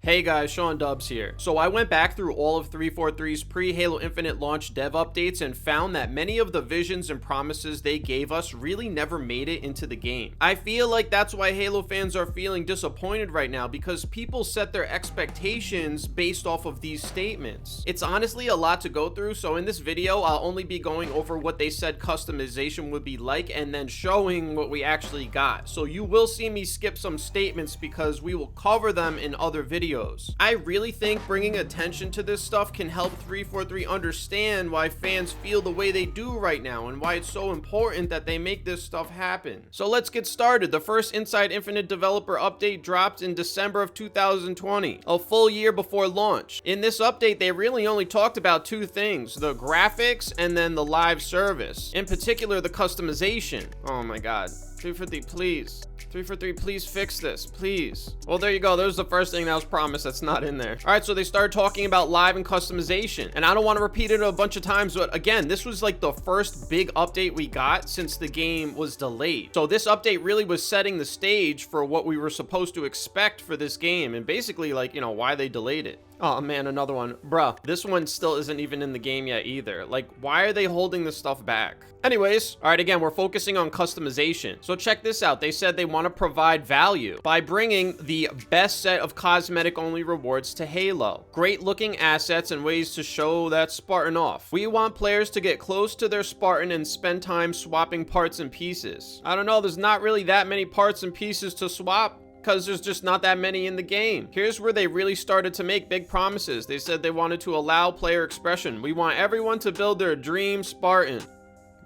Hey guys, Sean Dubs here. So I went back through all of 343's pre-Halo Infinite launch dev updates and found that many of the visions and promises they gave us really never made it into the game. I feel like that's why Halo fans are feeling disappointed right now, because people set their expectations based off of these statements. It's honestly a lot to go through, so in this video I'll only be going over what they said customization would be like and then showing what we actually got. So you will see me skip some statements because we will cover them in other videos. I really think bringing attention to this stuff can help 343 understand why fans feel the way they do right now and why it's so important that they make this stuff happen. So let's get started. The first Inside Infinite developer update dropped in December of 2020, a full year before launch. In this update, they really only talked about two things: the graphics and then the live service. In particular, the customization. Oh my god. 343, please. 343, please fix this, please. Well, there you go. There's the first thing that was promised that's not in there. All right, so they started talking about live and customization, and I don't want to repeat it a bunch of times, but again, this was like the first big update we got since the game was delayed. So this update really was setting the stage for what we were supposed to expect for this game, and basically, like, you know, why they delayed it. Oh man, another one. Bruh, this one still isn't even in the game yet either. Like, why are they holding this stuff back? Anyways, all right, again, we're focusing on customization. So check this out. They said they want to provide value by bringing the best set of cosmetic-only rewards to Halo. Great looking assets and ways to show that Spartan off. We want players to get close to their Spartan and spend time swapping parts and pieces. I don't know, there's not really that many parts and pieces to swap, because there's just not that many in the game. Here's where they really started to make big promises. They said they wanted to allow player expression. We want everyone to build their dream Spartan.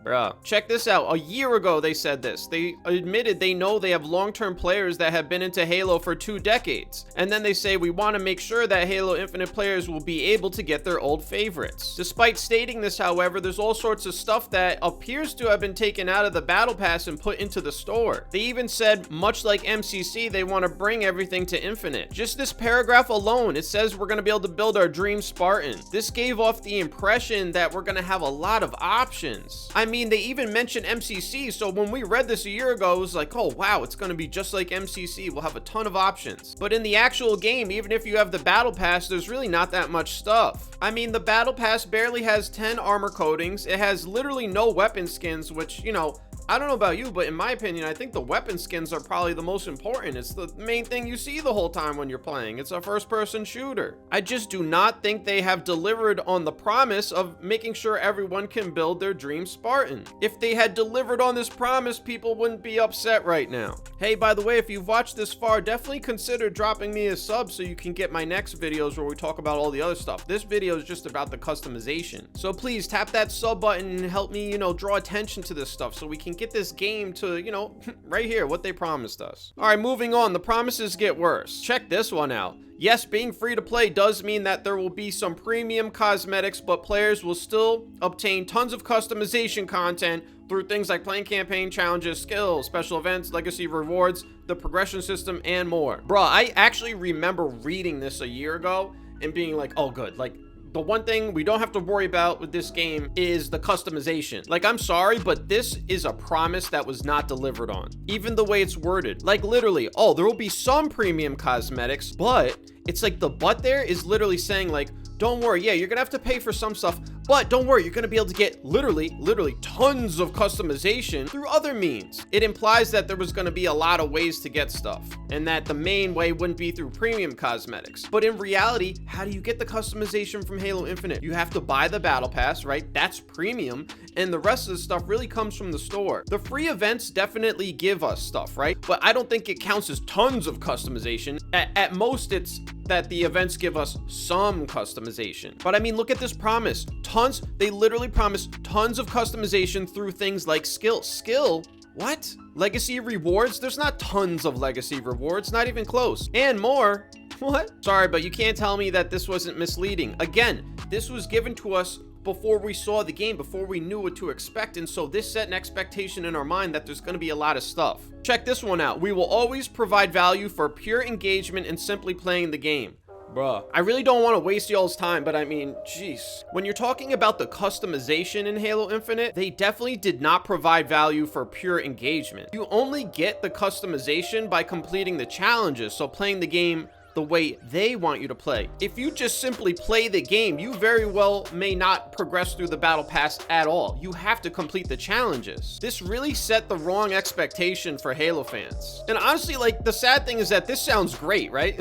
Bruh. Check this out. A year ago, they said this. They admitted they know they have long-term players that have been into Halo for 2 decades. And then they say, we want to make sure that Halo Infinite players will be able to get their old favorites. Despite stating this, however, there's all sorts of stuff that appears to have been taken out of the Battle Pass and put into the store. They even said, much like MCC, they want to bring everything to Infinite. Just this paragraph alone, it says we're going to be able to build our dream Spartan. This gave off the impression that we're going to have a lot of options. I mean, they even mentioned MCC, so when we read this a year ago, it was like, oh wow, it's going to be just like MCC. We'll have a ton of options. But in the actual game, even if you have the Battle Pass, there's really not that much stuff. I mean, the Battle Pass barely has 10 armor coatings. It has literally no weapon skins, which, you know, I don't know about you, but in my opinion, I think the weapon skins are probably the most important. It's the main thing you see the whole time when you're playing. It's a first-person shooter. I just do not think they have delivered on the promise of making sure everyone can build their dream Spartan. If they had delivered on this promise, people wouldn't be upset right now. Hey, by the way, if you've watched this far, definitely consider dropping me a sub so you can get my next videos where we talk about all the other stuff. This video is just about the customization. So please tap that sub button and help me, you know, draw attention to this stuff so we can get this game to, you know, right here, what they promised us. All right, moving on. The promises get worse. Check this one out. Yes, being free to play does mean that there will be some premium cosmetics, but players will still obtain tons of customization content through things like playing campaign challenges, skills, special events, legacy rewards, the progression system, and more. Bruh, I actually remember reading this a year ago and being like, oh good, like, the one thing we don't have to worry about with this game is the customization. Like, I'm sorry, but this is a promise that was not delivered on. Even the way it's worded. Like, literally, oh, there will be some premium cosmetics, but it's like the but there is literally saying, like, don't worry, yeah, you're gonna have to pay for some stuff, but don't worry, you're gonna be able to get literally tons of customization through other means. It implies that there was gonna be a lot of ways to get stuff, and that the main way wouldn't be through premium cosmetics. But in reality, how do you get the customization from Halo Infinite? You have to buy the Battle Pass, right? That's premium, and the rest of the stuff really comes from the store. The free events definitely give us stuff, right? But I don't think it counts as tons of customization. At most, it's that the events give us some customization. But I mean, look at this promise. Tons, they literally promise tons of customization through things like skill. What? Legacy rewards? There's not tons of legacy rewards, not even close. And more. What? Sorry, but you can't tell me that this wasn't misleading. Again, this was given to us before we saw the game, before we knew what to expect, and so this set an expectation in our mind that there's going to be a lot of stuff. Check this one out. We will always provide value for pure engagement and simply playing the game. Bruh, I really don't want to waste y'all's time, but I mean, jeez. When you're talking about the customization in Halo Infinite, they definitely did not provide value for pure engagement. You only get the customization by completing the challenges, so playing the game the way they want you to play. If you just simply play the game, you very well may not progress through the battle pass at all. You have to complete the challenges. This really set the wrong expectation for Halo fans. And honestly, like, the sad thing is that this sounds great, right?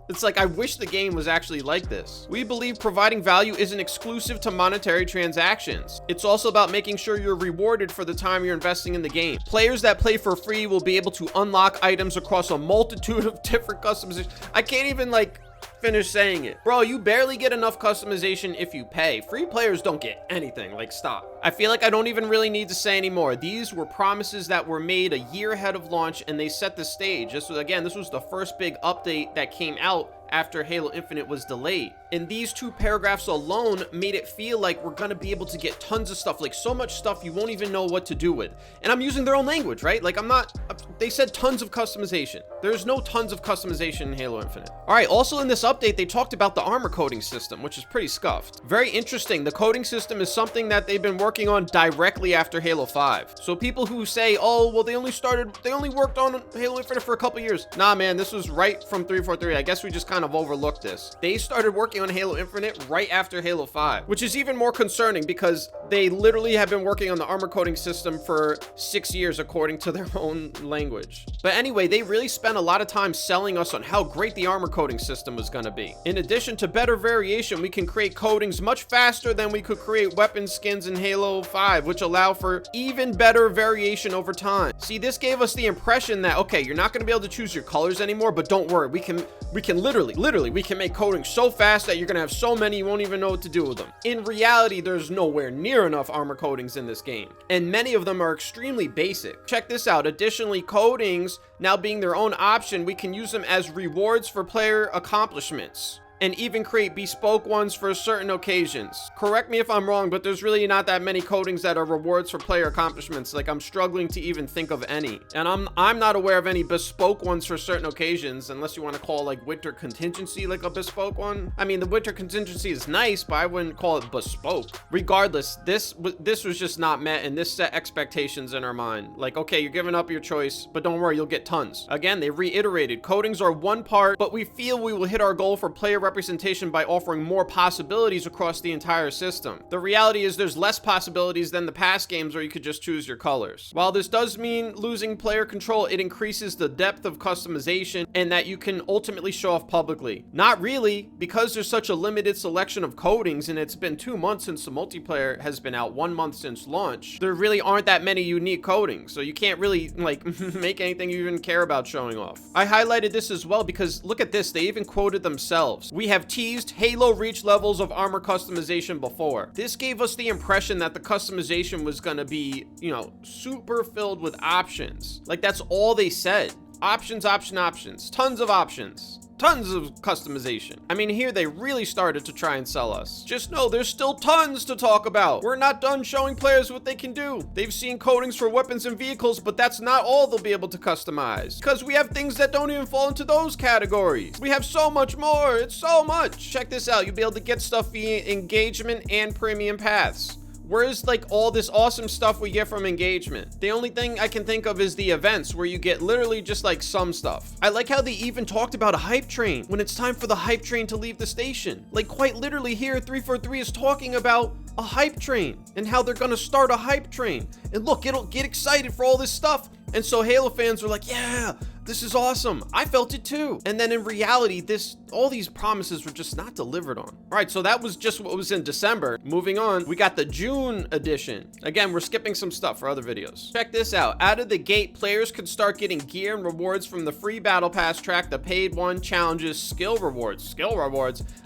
It's like, I wish the game was actually like this. We believe providing value isn't exclusive to monetary transactions. It's also about making sure you're rewarded for the time you're investing in the game. Players that play for free will be able to unlock items across a multitude of different customizations. I can't even like finish saying it. Bro, you barely get enough customization if you pay. Free players don't get anything. Like, stop. I feel like I don't even really need to say anymore. These were promises that were made a year ahead of launch, and they set the stage. This was the first big update that came out after Halo Infinite was delayed. And these 2 paragraphs alone made it feel like we're gonna be able to get tons of stuff, like so much stuff you won't even know what to do with. And I'm using their own language, right? Like, they said tons of customization. There's no tons of customization in Halo Infinite. All right, also in this update, they talked about the armor coding system, which is pretty scuffed. Very interesting. The coding system is something that they've been working on directly after Halo 5. So people who say, oh, well, they only worked on Halo Infinite for a couple years. Nah, man, this was right from 343. I guess we just kind of overlooked this. They started working on Halo Infinite right after Halo 5, which is even more concerning because they literally have been working on the armor coding system for 6 years according to their own language. But anyway, they really spent a lot of time selling us on how great the armor coding system was going to be. In addition to better variation, we can create coatings much faster than we could create weapon skins in Halo 5, which allow for even better variation over time. See, this gave us the impression that, okay, you're not going to be able to choose your colors anymore, but don't worry, we can literally, we can make coatings so fast that you're going to have so many you won't even know what to do with them. In reality, there's nowhere near enough armor coatings in this game, and many of them are extremely basic. Check this out. Additionally, coatings now being their own option, we can use them as rewards for player accomplishments, and even create bespoke ones for certain occasions. Correct me if I'm wrong, but there's really not that many coatings that are rewards for player accomplishments. Like, I'm struggling to even think of any. And I'm not aware of any bespoke ones for certain occasions, unless you want to call like Winter Contingency like a bespoke one. I mean, the Winter Contingency is nice, but I wouldn't call it bespoke. Regardless, this was just not met, and this set expectations in our mind. Like, okay, you're giving up your choice, but don't worry, you'll get tons. Again, they reiterated, coatings are one part, but we feel we will hit our goal for player representation by offering more possibilities across the entire system. The reality is there's less possibilities than the past games where you could just choose your colors. While this does mean losing player control, it increases the depth of customization and that you can ultimately show off publicly. Not really, because there's such a limited selection of coatings and it's been 2 months since the multiplayer has been out, 1 month since launch. There really aren't that many unique coatings, so you can't really like make anything you even care about showing off. I highlighted this as well because look at this, they even quoted themselves. We have teased Halo Reach levels of armor customization before. This gave us the impression that the customization was gonna be, you know, super filled with options. Like, that's all they said. Options, options. Tons of options. Tons of customization. I mean, here they really started to try and sell us. Just know there's still tons to talk about. We're not done showing players what they can do. They've seen coatings for weapons and vehicles, but that's not all they'll be able to customize, because we have things that don't even fall into those categories. We have so much more. It's so much. Check this out. You'll be able to get stuff via engagement and premium paths. Where's like all this awesome stuff we get from engagement? The only thing I can think of is the events where you get literally just like some stuff. I like how they even talked about a hype train when it's time for the hype train to leave the station. Like, quite literally here, 343 is talking about a hype train and how they're gonna start a hype train. And look, it'll get excited for all this stuff. And so Halo fans were like, yeah, this is awesome. I felt it too. And then in reality, all these promises were just not delivered on. All right, so that was just what was in December. Moving on, we got the June edition. Again, we're skipping some stuff for other videos. Check this out. Out of the gate, players could start getting gear and rewards from the free battle pass track, the paid one, challenges, skill rewards,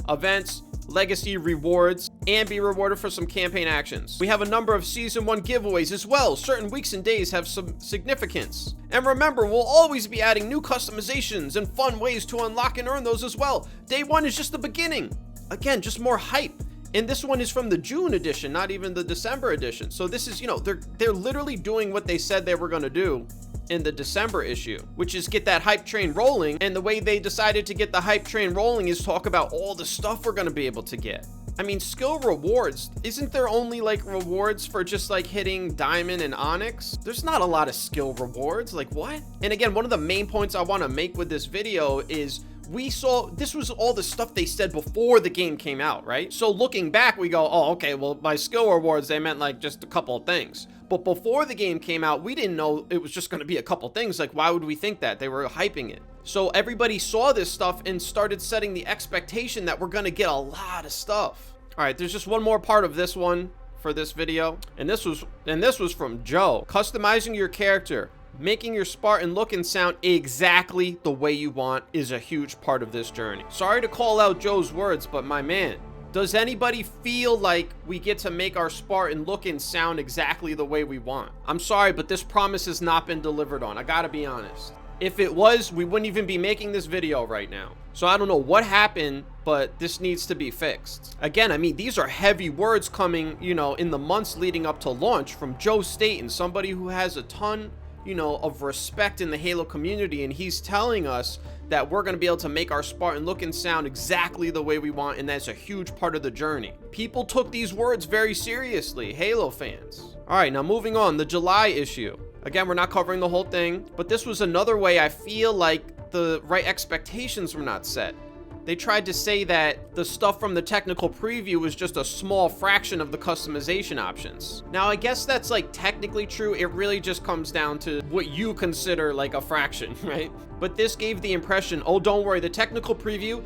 events, legacy rewards, and be rewarded for some campaign actions. We have a number of season 1 giveaways as well. Certain weeks and days have some significance. And remember, we'll always be adding new customizations and fun ways to unlock and earn those as well. Day 1 is just the beginning. Again, just more hype. And this one is from the June edition, not even the December edition. So this is, you know, they're literally doing what they said they were going to do in the December issue, which is get that hype train rolling. And the way they decided to get the hype train rolling is talk about all the stuff we're going to be able to get. I mean, skill rewards, isn't there only like rewards for just like hitting diamond and onyx? There's not a lot of skill rewards, like what? And again, one of the main points I want to make with this video is we saw this was all the stuff they said before the game came out, right? So looking back, we go, oh, okay, well, by skill rewards, they meant like just a couple of things. But before the game came out, we didn't know it was just going to be a couple things. Like, why would we think that? They were hyping it. So everybody saw this stuff and started setting the expectation that we're going to get a lot of stuff. All right, there's just one more part of this one for this video. And this was from Joe. Customizing your character, making your Spartan look and sound exactly the way you want is a huge part of this journey. Sorry to call out Joe's words, but my man, does anybody feel like we get to make our Spartan look and sound exactly the way we want? I'm sorry, but this promise has not been delivered on. I gotta be honest. If it was, we wouldn't even be making this video right now. So I don't know what happened, but this needs to be fixed. Again, I mean, these are heavy words coming, you know, in the months leading up to launch from Joe Staten, somebody who has a ton, you know, of respect in the Halo community, and he's telling us that we're going to be able to make our Spartan look and sound exactly the way we want, and that's a huge part of the journey. People took these words very seriously, Halo fans. All right, now moving on, the July issue. Again, we're not covering the whole thing, but this was another way I feel like the right expectations were not set. They tried to say that the stuff from the technical preview was just a small fraction of the customization options. Now, I guess that's like technically true. It really just comes down to what you consider like a fraction, right? But this gave the impression, oh, don't worry, the technical preview,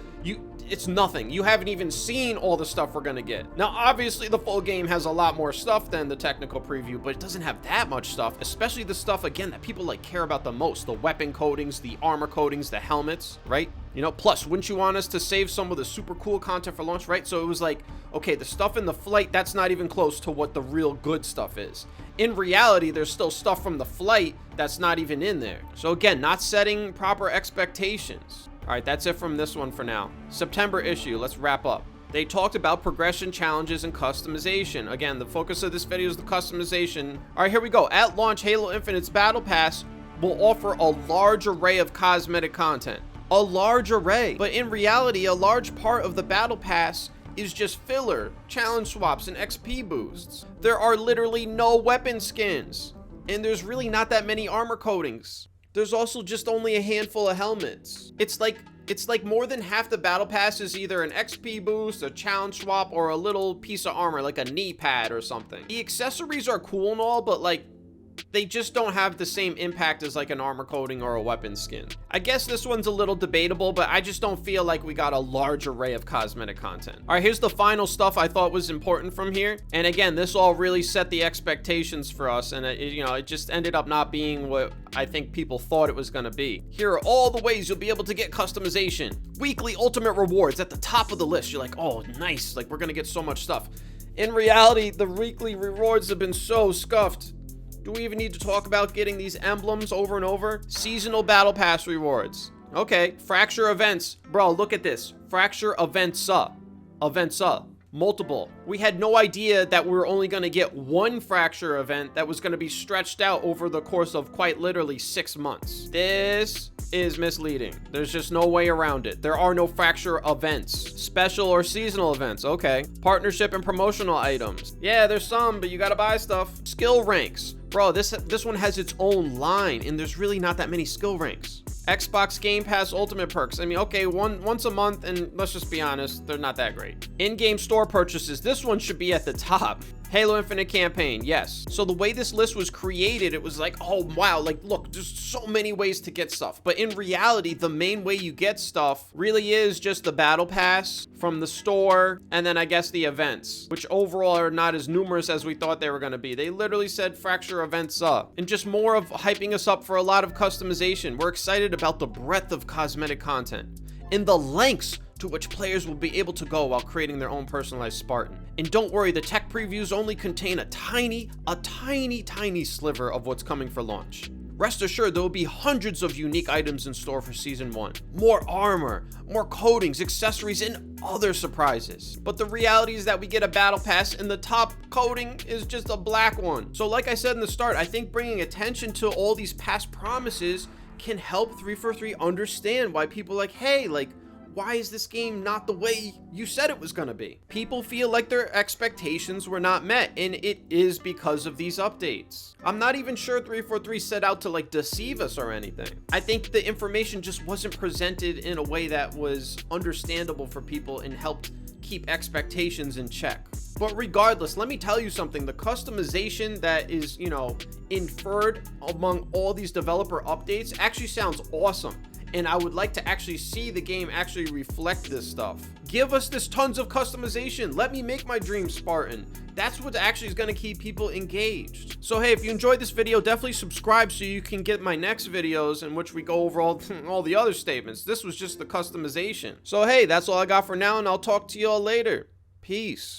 it's nothing. You haven't even seen all the stuff we're gonna get. Now, obviously, the full game has a lot more stuff than the technical preview, but it doesn't have that much stuff, especially the stuff, again, that people like care about the most. The weapon coatings, the armor coatings, the helmets, right? You know, plus, wouldn't you want us to save some of the super cool content for launch, right? So it was like, okay, the stuff in the flight, that's not even close to what the real good stuff is. In reality, there's still stuff from the flight that's not even in there. So again, not setting proper expectations. All right, that's it from this one for now. September issue, let's wrap up. They talked about progression challenges and customization. Again, the focus of this video is the customization. All right, here we go. At launch, Halo Infinite's Battle Pass will offer a large array of cosmetic content. A large array. But in reality, a large part of the Battle Pass is just filler, challenge swaps, and XP boosts. There are literally no weapon skins. And there's really not that many armor coatings. There's also just only a handful of helmets. It's like more than half the battle pass is either an XP boost, a challenge swap, or a little piece of armor like a knee pad or something. The accessories are cool and all, but like, they just don't have the same impact as like an armor coating or a weapon skin. I guess this one's a little debatable, but I just don't feel like we got a large array of cosmetic content. All right, here's the final stuff I thought was important from here. And again, this all really set the expectations for us, and it just ended up not being what I think people thought it was gonna be. Here are all the ways you'll be able to get customization. Weekly ultimate rewards at the top of the list. You're like, oh, nice, like we're gonna get so much stuff. In reality, the weekly rewards have been so scuffed. Do we even need to talk about getting these emblems over and over? Seasonal battle pass rewards. Okay, fracture events. Bro, look at this. Fracture events up. Multiple. We had no idea that we were only going to get one fracture event that was going to be stretched out over the course of quite literally 6 months. This is misleading. There's just no way around it. There are no fracture events. Special or seasonal events. Okay. Partnership and promotional items. Yeah, there's some, but you got to buy stuff. Skill ranks. Bro, this one has its own line, and there's really not that many skill ranks. Xbox Game Pass Ultimate perks. I mean, okay, once a month, and let's just be honest, they're not that great. In-game store purchases. This one should be at the top. Halo Infinite campaign, yes. So the way this list was created, it was like, oh wow, like look, there's so many ways to get stuff. But in reality, the main way you get stuff really is just the battle pass from the store, and then I guess the events, which overall are not as numerous as we thought they were gonna be. They literally said fracture events up, and just more of hyping us up for a lot of customization. We're excited about the breadth of cosmetic content and the lengths to which players will be able to go while creating their own personalized Spartan. And don't worry, the tech previews only contain a tiny sliver of what's coming for launch. Rest assured, there will be hundreds of unique items in store for Season 1. More armor, more coatings, accessories, and other surprises. But the reality is that we get a battle pass and the top coating is just a black one. So like I said in the start, I think bringing attention to all these past promises can help 343 understand why people are like, hey, like, why is this game not the way you said it was gonna be? People feel like their expectations were not met, and it is because of these updates. I'm not even sure 343 set out to like deceive us or anything. I think the information just wasn't presented in a way that was understandable for people and helped keep expectations in check. But regardless, let me tell you something. The customization that is, inferred among all these developer updates actually sounds awesome. And I would like to actually see the game actually reflect this stuff. Give us this tons of customization. Let me make my dream Spartan. That's what actually is going to keep people engaged. So hey, if you enjoyed this video, definitely subscribe so you can get my next videos in which we go over all the other statements. This was just the customization. So hey, that's all I got for now, and I'll talk to y'all later. Peace.